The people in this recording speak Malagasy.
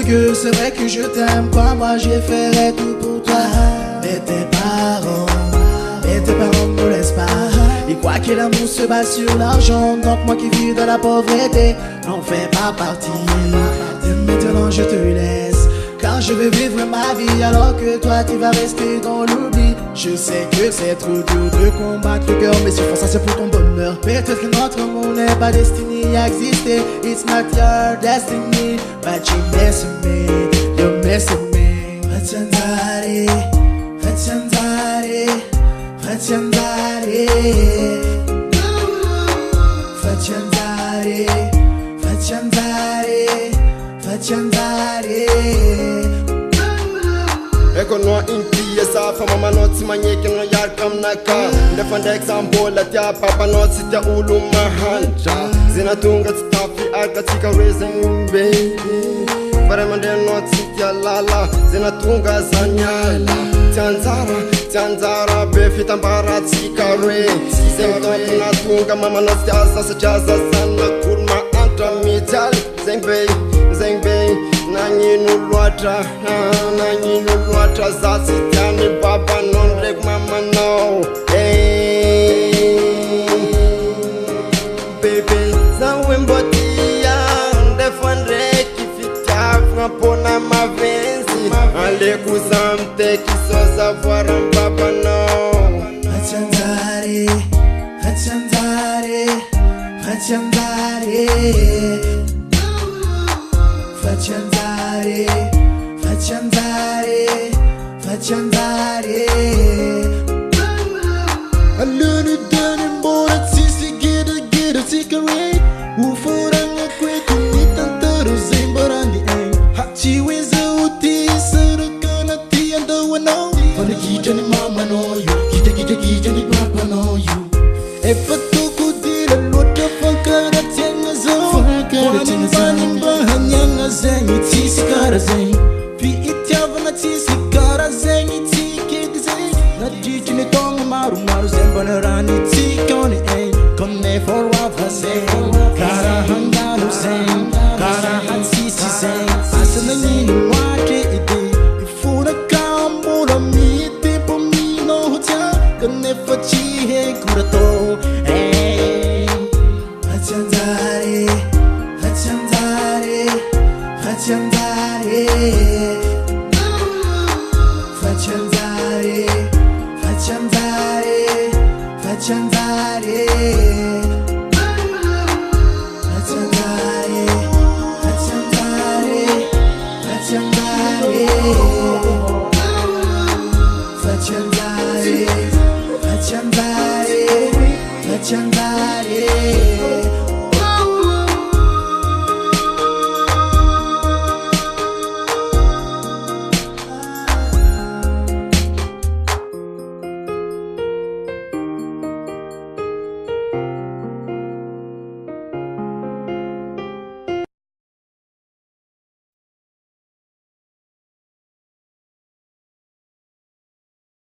que c'est vrai que je t'aime, quoi, moi je ferais tout pour toi. Mais tes parents ne laissent pas. Ils croient que l'amour se base sur l'argent, donc moi qui vis dans la pauvreté n'en fais pas partie. De maintenant je te laisse, car je vais vivre ma vie alors que toi tu vas rester dans l'oubli. Je sais que c'est trop dur de combattre le cœur, mais si font ça c'est pour ton bonheur. Peut-être que notre monde n'est pas destiné à exister. It's not your destiny, but you missing me, you're missing me. Fatiyandari, Fatiyandari, Fatiyandari, Fatiyandari, Fatiyandari, Fatiyandari. Eko no inti esa fama manoti manyeke no yarkam naka. Ndefanda example atia papa no sitia ulu mahanja. Zinatunga tstafi akatika raising baby. Paramande no sitia lala. Zinatunga zanyala. Tianzara befita mbaratika re. Zento inatunga mama no sitia sasa jaza sana kulma antra mital. Zeng bay. Nanyinu luatra zasi tiani baba non rek mama no. Hey, baby, zawe mbotia ndefandre kifita frapona mavenzi. Ale kuzamte kisoza voara baba no. Fatiyandari, Fatiyandari, Fatiyandari, Fatiyandari, Fatiyandari, Fatiyandari. Alunu dani mbora sisi gida sikare. Ufuranga kwetu nitantaro zimbarani ay. Hachi weza uti sarakana tianda wano. Fana kita ni mama no you, kita ni papa no you. Efatu kudila lota fakara tenga zo. Fakara tenga zengi tisi kara zengi. Pi itiava na tisi kara zengi tiki zengi. Na jiji ni tonga maru zemba na rani tiki oni ay. Kone for wafa zengi. Kara hangano zengi. Kara hansisi zengi. Asa na nini wake ide. Ifuna kambura mi tempo mi no hotia. Kone fachi he kurato. Hey. Fatiyandari, Fatiyandari, Fatiyandari, Fatiyandari, Fatiyandari, Fatiyandari, Fatiyandari, Fatiyandari, Fatiyandari, Fatiyandari, Fatiyandari, Fatiyandari.